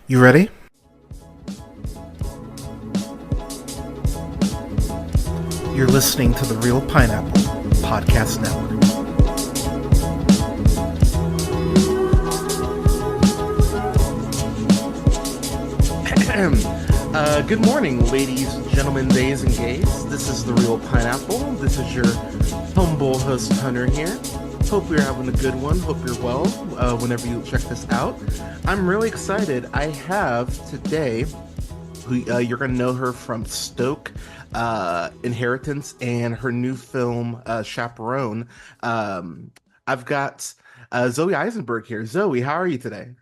You ready? You're listening to the Real Pineapple Podcast Network. Good morning, ladies, gentlemen, days, and gays. This is the Real Pineapple. This is your humble host, Hunter, here. Hope you're having a good one. Hope you're well whenever you check this out. I'm really excited. I have today, you're going to know her from Stoke, Inheritance, and her new film, Chaperone. I've got Zoe Eisenberg here. Zoe, how are you today?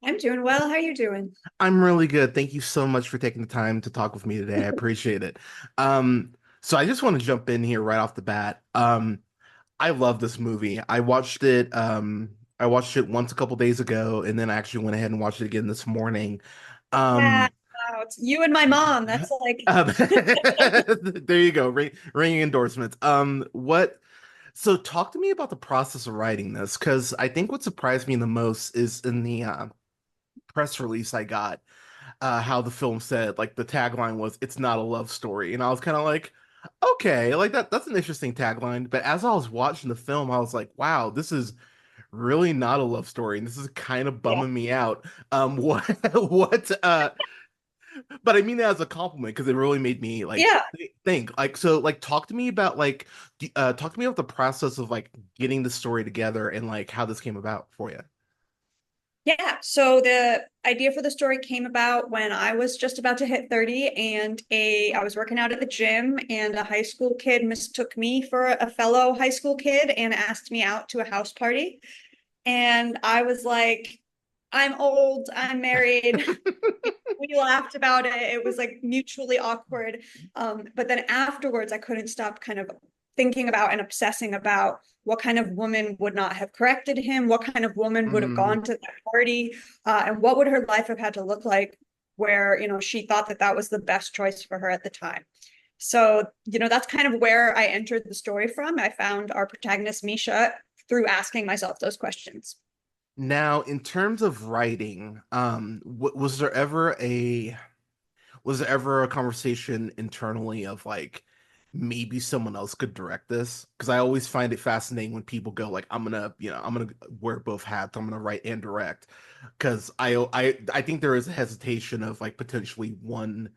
I'm doing well. How are you doing? I'm really good. Thank you so much for taking the time to talk with me today. I appreciate it. Um, so I just want to jump in here right off the bat. I love this movie. I watched it once a couple days ago, and then I actually went ahead and watched it again this morning. Yeah, Um, wow, it's you and my mom. That's like, um, there you go, ringing endorsements. So talk to me about the process of writing this, because I think what surprised me the most is in the press release I got, how the film said, like the tagline was, "It's not a love story," and I was kind of like, okay, like that's an interesting tagline. But as I was watching the film, I was like, wow, this is really not a love story, and this is kind of yeah, bumming me out. What what but I mean that as a compliment because it really made me like yeah, think. Like, so like talk to me about like talk to me about the process of like getting the story together and like how this came about for you. yeah. So the idea for the story came about when I was just about to hit 30 and I was working out at the gym and a high school kid mistook me for a fellow high school kid and asked me out to a house party. And I was like, I'm old, I'm married. We laughed about it. It was like mutually awkward. But then afterwards, I couldn't stop kind of thinking about and obsessing about what kind of woman would not have corrected him, what kind of woman would have Mm, gone to that party, and what would her life have had to look like where, she thought that that was the best choice for her at the time. So, that's kind of where I entered the story from. I found our protagonist, Misha, through asking myself those questions. Now, in terms of writing, was there ever a conversation internally of like maybe someone else could direct this? Because I always find it fascinating when people go like, I'm gonna wear both hats. I'm gonna write and direct. Because I think there is a hesitation of like potentially one,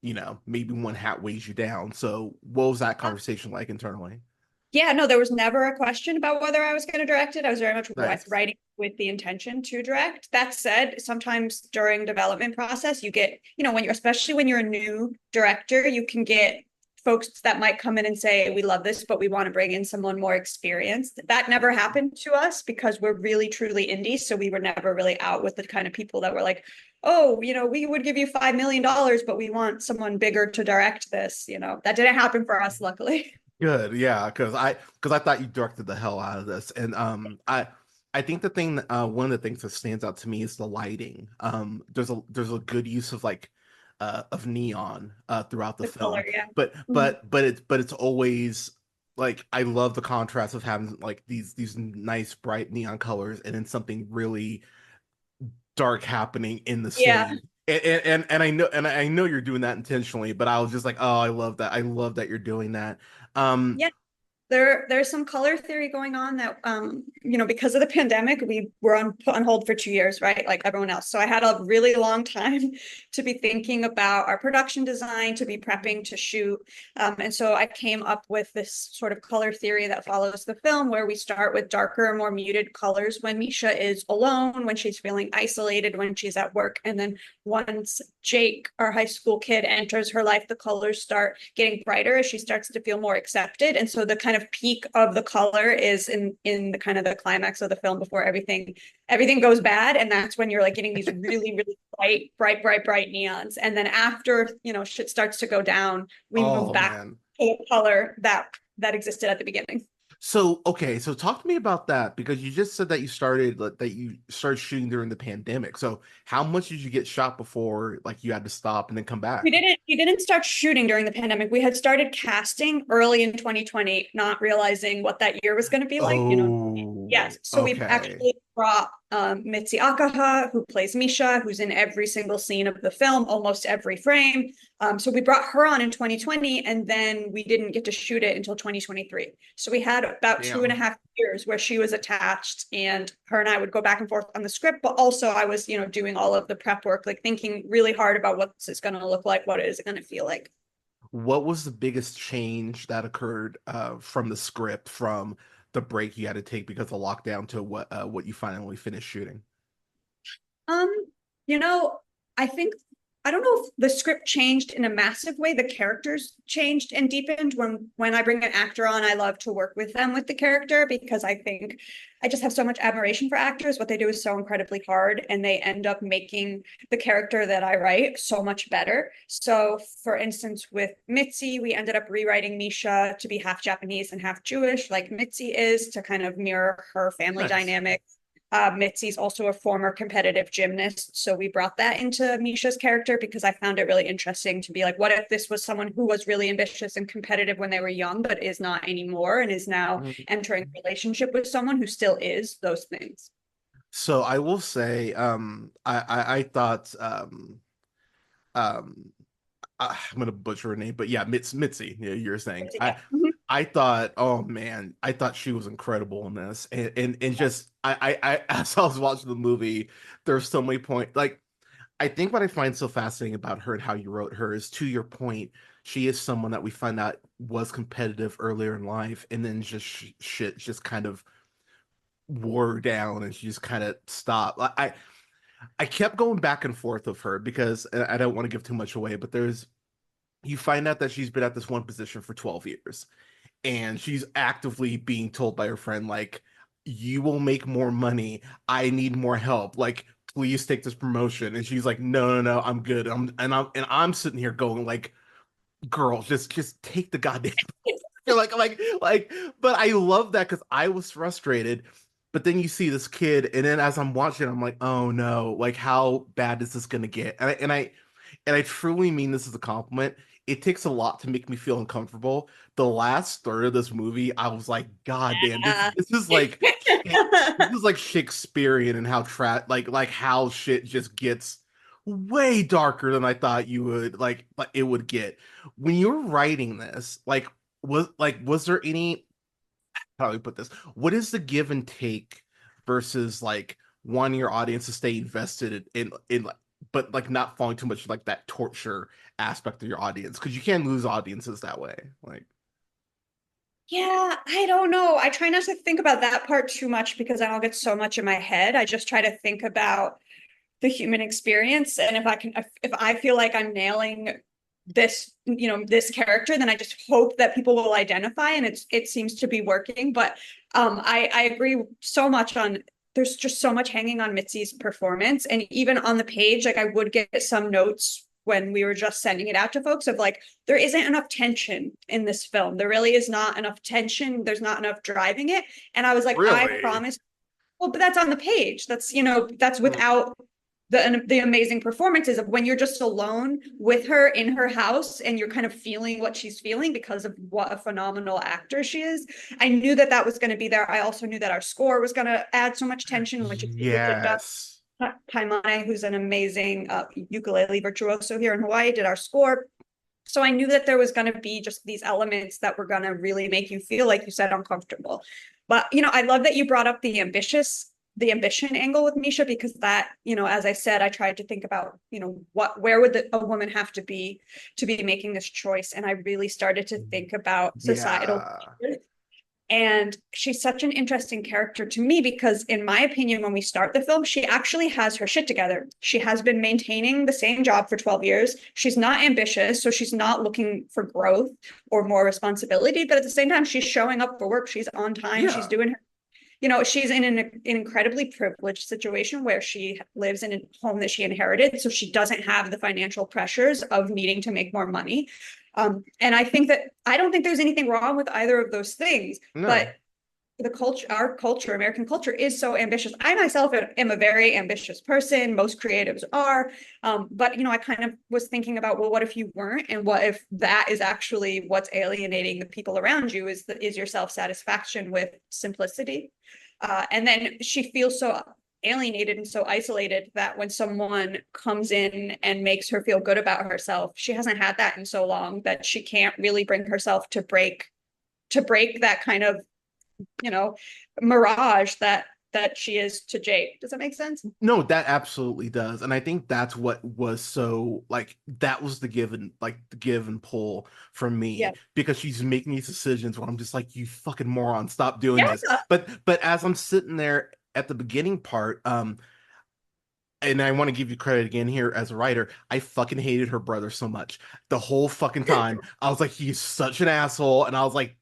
maybe one hat weighs you down. So what was that conversation like internally? Yeah, no, there was never a question about whether I was going to direct it. I was very much Nice. writing with the intention to direct. That said, sometimes during development process, you get, when you're, especially when you're a new director, you can get folks that might come in and say, we love this, but we want to bring in someone more experienced. That never happened to us because we're really truly indie. So we were never really out with the kind of people that were like, oh, we would give you $5 million, but we want someone bigger to direct this. That didn't happen for us, luckily. Good, yeah, because I thought you directed the hell out of this, and I think one of the things that stands out to me is the lighting. There's a good use of like of neon throughout the The color, film, yeah. but Mhm. but it's always like I love the contrast of having like these nice bright neon colors and then something really dark happening in the Yeah. scene. And I know you're doing that intentionally, but I was just like, oh, I love that. I love that you're doing that. Um, Yeah, there's some color theory going on that because of the pandemic we were put on hold for 2 years, right, like everyone else. So I had a really long time to be thinking about our production design, to be prepping to shoot, and so I came up with this sort of color theory that follows the film, where we start with darker, more muted colors when Misha is alone, when she's feeling isolated, when she's at work, and then once Jake, our high school kid, enters her life, the colors start getting brighter as she starts to feel more accepted. And so the kind of peak of the color is in the kind of the climax of the film before everything goes bad. And that's when you're like getting these really, really bright neons. And then after, shit starts to go down, we move oh back man. to the color that existed at the beginning. So, okay, so talk to me about that because you just said that you started shooting during the pandemic. So, how much did you get shot before like you had to stop and then come We back? didn't we didn't start shooting during the pandemic. We had started casting early in 2020, not realizing what that year was going to be like. Oh, Yes, so we've Okay. actually brought Mitzi Akaha, who plays Misha, who's in every single scene of the film, almost every frame. So we brought her on in 2020, and then we didn't get to shoot it until 2023. So we had about two and a Damn. half years where she was attached, and her and I would go back and forth on the script, but also I was, doing all of the prep work, like thinking really hard about what this is going to look like, what it is going to feel like. What was the biggest change that occurred from the script from the break you had to take because of lockdown to what you finally finished shooting? Um, you know, I think I don't know if the script changed in a massive way. The characters changed and deepened. When I bring an actor on, I love to work with them with the character because I think I just have so much admiration for actors. What they do is so incredibly hard, and they end up making the character that I write so much better. So, for instance, with Mitzi, we ended up rewriting Misha to be half Japanese and half Jewish, like Mitzi is, to kind of mirror her family Nice. dynamic. Mitzi's also a former competitive gymnast, so we brought that into Misha's character because I found it really interesting to be like, what if this was someone who was really ambitious and competitive when they were young, but is not anymore and is now Mhm. entering a relationship with someone who still is those things. So I will say, I thought, um, I'm gonna butcher her name, but yeah, Mitzi. Yeah, you're saying Yeah. Mhm. I thought, oh man, I thought she was incredible in this, and just as I was watching the movie, there's so many points. Like, I think what I find so fascinating about her and how you wrote her is, to your point, she is someone that we find out was competitive earlier in life, and then just shit just kind of wore her down, and she just kind of stopped. I kept going back and forth of her because and I don't want to give too much away, but there's you find out that she's been at this one position for 12 years, and she's actively being told by her friend, like, you will make more money, I need more help, like, please take this promotion. And she's like, no, no, no, I'm good. I'm sitting here going like, girl, just take the goddamn you're like, but I love that because I was frustrated. But then you see this kid, and then as I'm watching, I'm like, oh no, like, how bad is this gonna get? And I truly mean this as a compliment. It takes a lot to make me feel uncomfortable. The last third of this movie, I was like, God damn, Uh, this is like Shakespearean, and how like how shit just gets way darker than I thought you would like it would get. When you're writing this, was there any, how do I put this? What is the give and take versus like wanting your audience to stay invested in like, but like not falling too much like that torture aspect of your audience, because you can lose audiences that way. Like, yeah, I don't know. I try not to think about that part too much because I don't get so much in my head. I just try to think about the human experience, and if I feel like I'm nailing this character, then I just hope that people will identify, and it seems to be working. But I agree so much on, there's just so much hanging on Mitzi's performance, and even on the page, like I would get some notes when we were just sending it out to folks of like, there isn't enough tension in this film, there really is not enough tension, there's not enough driving it. And I was like, I really? promise. Well, but that's on the page. That's Hmm. without the amazing performances of when you're just alone with her in her house and you're kind of feeling what she's feeling because of what a phenomenal actor she is. I knew that that was going to be there. I also knew that our score was going to add so much tension, which is Yes. Taimane, who's an amazing ukulele virtuoso here in Hawaii, did our score. So I knew that there was going to be just these elements that were going to really make you feel, like you said, uncomfortable. But I love that you brought up the ambition angle with Misha, because that, as I said, I tried to think about, where would a woman have to be making this choice, and I really started to think about societal. Yeah. And she's such an interesting character to me because, in my opinion, when we start the film, she actually has her shit together. She has been maintaining the same job for 12 years. She's not ambitious, so she's not looking for growth or more responsibility. But at the same time, she's showing up for work. She's on time. She's Yeah. doing her, she's in an incredibly privileged situation where she lives in a home that she inherited. So she doesn't have the financial pressures of needing to make more money. And I don't think there's anything wrong with either of those things, but No. the culture, our culture, American culture is so ambitious. I myself am a very ambitious person. Most creatives are. But I kind of was thinking about, well, what if you weren't? And what if that is actually what's alienating the people around you is your self-satisfaction with simplicity? And then she feels so alienated and so isolated that when someone comes in and makes her feel good about herself, she hasn't had that in so long that she can't really bring herself to break that kind of mirage that she is to Jake. Does that make sense? No, that absolutely does. And I think that's what was so like that was the give and pull for Yeah. me because she's making these decisions where I'm just like, you fucking moron, stop doing Yeah. this. But as I'm sitting there at the beginning part, and I want to give you credit again here as a writer, I fucking hated her brother so much. The whole fucking time. I was like, he's such an asshole. And I was like,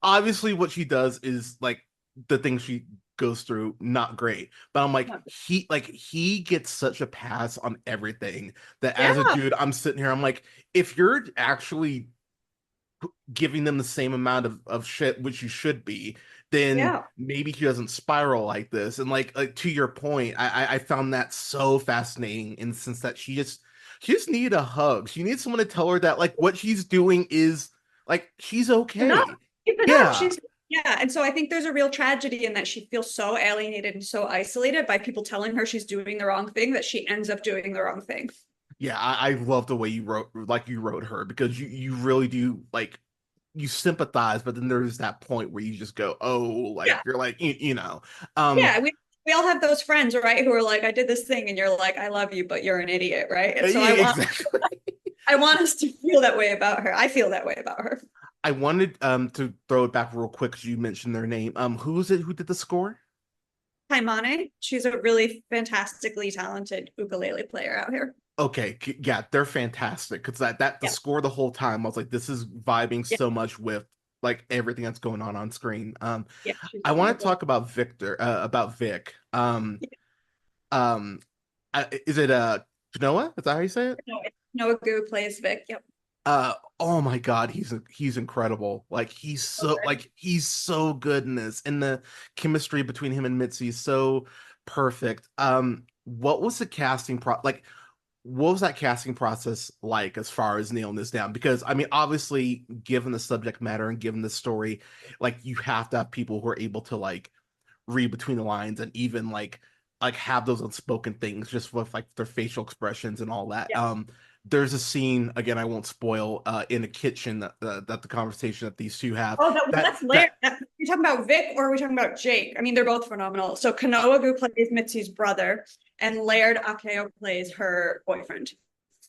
obviously what she does is like the thing she goes through, not great. But I'm like, he gets such a pass on everything that as a Yeah. dude, I'm sitting here, I'm like, if you're actually giving them the same amount of shit, which you should be, then Yeah. maybe he doesn't spiral like this. And like to your point, I found that so fascinating in the sense that she just needed a hug. She needs someone to tell her that like what she's doing is like she's Enough. okay. It's enough. Yeah. She's yeah. And so I think there's a real tragedy in that she feels so alienated and so isolated by people telling her she's doing the wrong thing that she ends up doing the wrong thing. Yeah, I love the way you wrote her because you really do like you sympathize, but then there's that point where you just go, oh, like Yeah. you're like you know. Um Yeah. We all have those friends, right? Who are like, I did this thing, and you're like, I love you, but you're an idiot, right? And so yeah, exactly. I want us to feel that way about her. I feel that way about her. I wanted to throw it back real quick because you mentioned their name. Who is it who did the score? Taimane, she's a really fantastically talented ukulele player out here. Okay, yeah, they're fantastic because that the Yeah. score the whole time I was like, this is vibing Yeah. so much with like everything that's going on screen. Yeah. She's I want to wonderful. talk about Vic. Yeah. Um, is it Genoa? Is that how you say it? Noah Goo plays Vic. Yep. Oh my God, he's incredible. Like he's so good in this, and the chemistry between him and Mitzi is so perfect. What was the casting pro like? What was that casting process like as far as nailing this down? Because I mean, obviously, given the subject matter and given the story, like you have to have people who are able to like read between the lines and even like have those unspoken things just with like their facial expressions and all that. Yeah. There's a scene again, I won't spoil, in a kitchen that the conversation that these two have Oh, that that's Laird. that You're talking about Vic, or are we talking about Jake? I mean, they're both phenomenal. So Kanoagu plays Mitzi's brother, and Laird Akeo plays her boyfriend.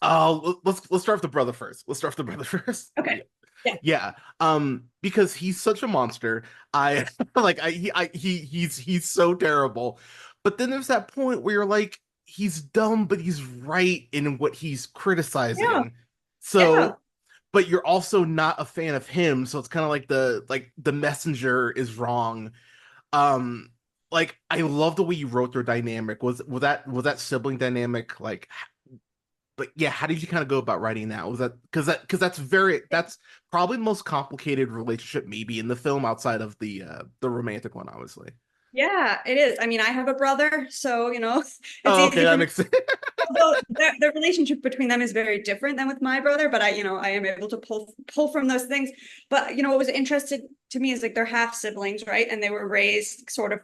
oh, let's start with the brother first. Let's start with the brother first. Okay. Yeah. Yeah, because he's such a monster. I like he's so terrible. But then there's that point where you're like, he's dumb, but he's right in what he's Yeah. criticizing. Yeah. So, but you're also not a fan of him, so it's kind of like the messenger is wrong. Um, like I love the way you wrote their dynamic. Was that sibling dynamic like but yeah, how did you kind of go about writing that? Was that because that's probably the most complicated relationship maybe in the film outside of the romantic one, obviously. Yeah, it is. I mean, I have a brother, so it's Oh, okay, easy for that me. makes sense. Although the relationship between them is very different than with my brother, but I am able to pull from those things. But what was interesting to me is like they're half siblings, right? And they were raised sort of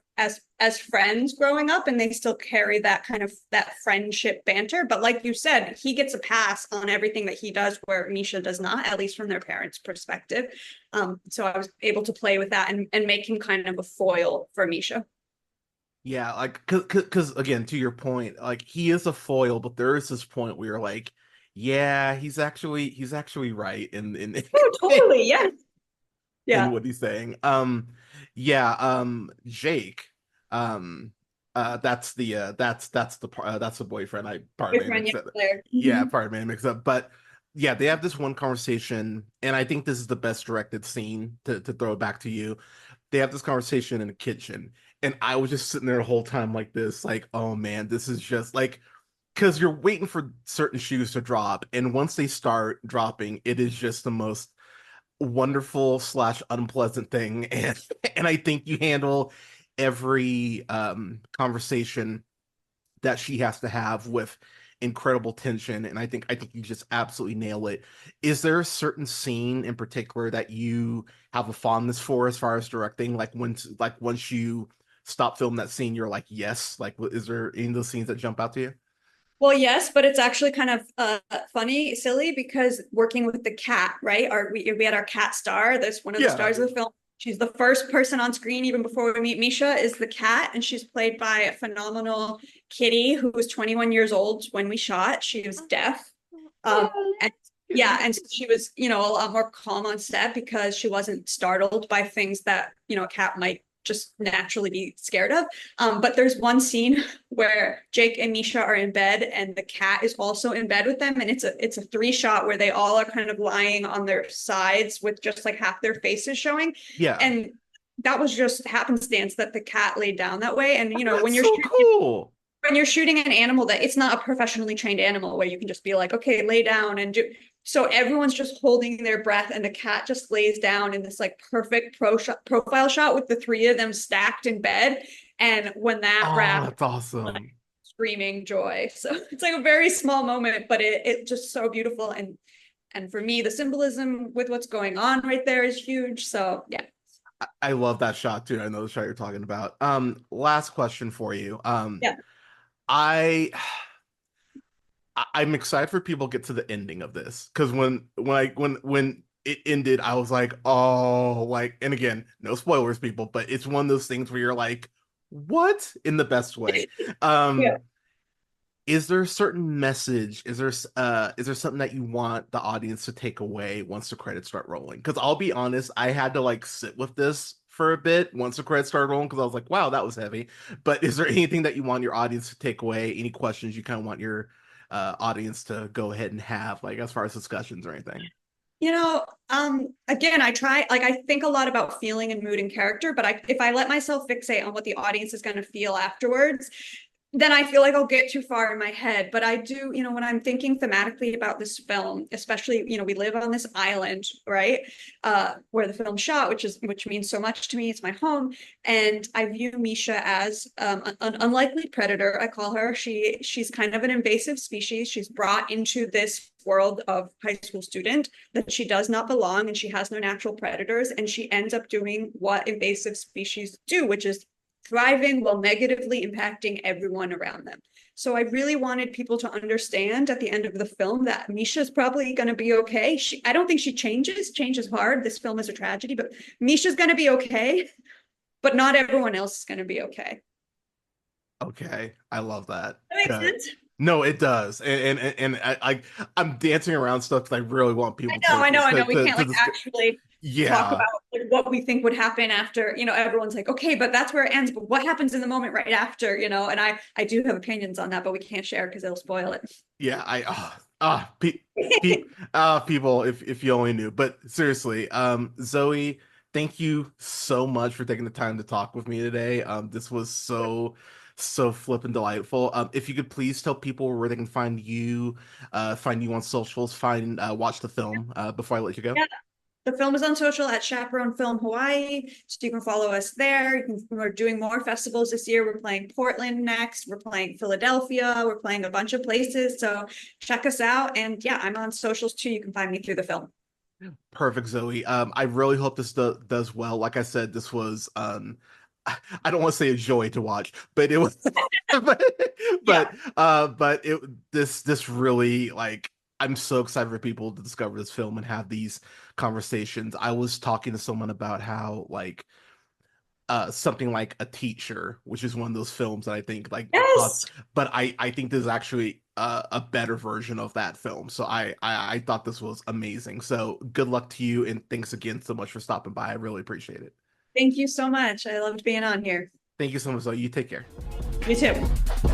as friends growing up, and they still carry that kind of that friendship banter. But like you said, he gets a pass on everything that he does, where Misha does not, at least from their parents' perspective. So I was able to play with that and make him kind of a foil for Misha. Yeah, like because again, to your point, like he is a foil, but there is this point where you're like, yeah, he's actually right in Oh, totally. Yeah. in Yeah. what he's saying. Yeah, Jake, um, that's the boyfriend. Pardon me, I Boyfriend, yeah, mixed up. Claire. Yeah, pardon me, I mixed up. But yeah, they have this one conversation, and I think this is the best directed scene to throw it back to you. They have this conversation in the kitchen, and I was just sitting there the whole time like this, like, oh man, this is just like because you're waiting for certain shoes to drop, and once they start dropping, it is just the most wonderful slash unpleasant thing, and I think you handle every conversation that she has to have with incredible tension, and I think you just absolutely nail it. Is there a certain scene in particular that you have a fondness for as far as directing, like once you stop filming that scene you're like yes, like is there any of those scenes that jump out to you? Well, yes, but it's actually kind of funny, silly, because working with the cat, right? We had our cat star. That's one of the Yeah. stars of the film. She's the first person on screen, even before we meet Misha, is the cat, and she's played by a phenomenal Kitty, who was 21 years old when we shot. She was deaf, and yeah, and she was, a lot more calm on set because she wasn't startled by things that a cat might just naturally be scared of. But there's one scene where Jake and Misha are in bed and the cat is also in bed with them, and it's a three shot where they all are kind of lying on their sides with just like half their faces showing. Yeah. And that was just happenstance that the cat laid down that way. And That's so cool. when you're shooting an animal that it's not a professionally trained animal where you can just be like, okay, lay down and do. So everyone's just holding their breath, and the cat just lays down in this like perfect profile shot with the three of them stacked in bed. And when that Oh, wrapped, that's awesome. screaming joy. So it's like a very small moment, but it just so beautiful. And for me, the symbolism with what's going on right there is huge. So yeah. I love that shot too. I know the shot you're talking about. Last question for you. Yeah. I I'm excited for people to get to the ending of this because when it ended, I was like, oh, like, and again, no spoilers, people, but it's one of those things where you're like, what, in the best way. Yeah. Is there a certain message? Is there something that you want the audience to take away once the credits start rolling? Because I'll be honest, I had to like sit with this for a bit once the credits started rolling because I was like, wow, that was heavy. But is there anything that you want your audience to take away? Any questions you kind of want your audience to go ahead and have, like as far as discussions or anything? Again, I try, like, I think a lot about feeling and mood and character, but if I let myself fixate on what the audience is going to feel afterwards, then I feel like I'll get too far in my head. But I do, when I'm thinking thematically about this film, especially, we live on this island, right? Where the film shot, which means so much to me. It's my home. And I view Misha as an unlikely predator, I call her. She's kind of an invasive species. She's brought into this world of high school student that she does not belong, and she has no natural predators, and she ends up doing what invasive species do, which is thriving while negatively impacting everyone around them. So I really wanted people to understand at the end of the film that Misha's probably going to be okay. I don't think she changes. Change is hard. This film is a tragedy, but Misha's going to be okay, but not everyone else is going to be okay. Okay, I love that. That makes sense. No, it does, and I'm dancing around stuff because I really want people I know. We can't to like actually talk yeah. about like what we think would happen after, everyone's like, okay, but that's where it ends. But what happens in the moment right after, and I do have opinions on that, but we can't share because it'll spoil it. Yeah, people, if you only knew. But seriously, Zoe, thank you so much for taking the time to talk with me today. This was so flippin' delightful. If you could please tell people where they can find you on socials, watch the film, before I let you go. Yeah. The film is on social at Chaperone Film Hawaii, so you can follow us there. We're doing more festivals this year. We're playing Portland next. We're playing Philadelphia. We're playing a bunch of places. So check us out. And yeah, I'm on socials too. You can find me through the film. Perfect, Zoe. I really hope this does well. Like I said, this was I don't want to say a joy to watch, but it was but Yeah. but it this really, like, I'm so excited for people to discover this film and have these conversations. I was talking to someone about how, like, something like A Teacher, which is one of those films that I think like Yes. but I think this is actually a better version of that film. So I thought this was amazing. So good luck to you, and thanks again so much for stopping by. I really appreciate it. Thank you so much. I loved being on here. Thank you so much. So you take care. You too.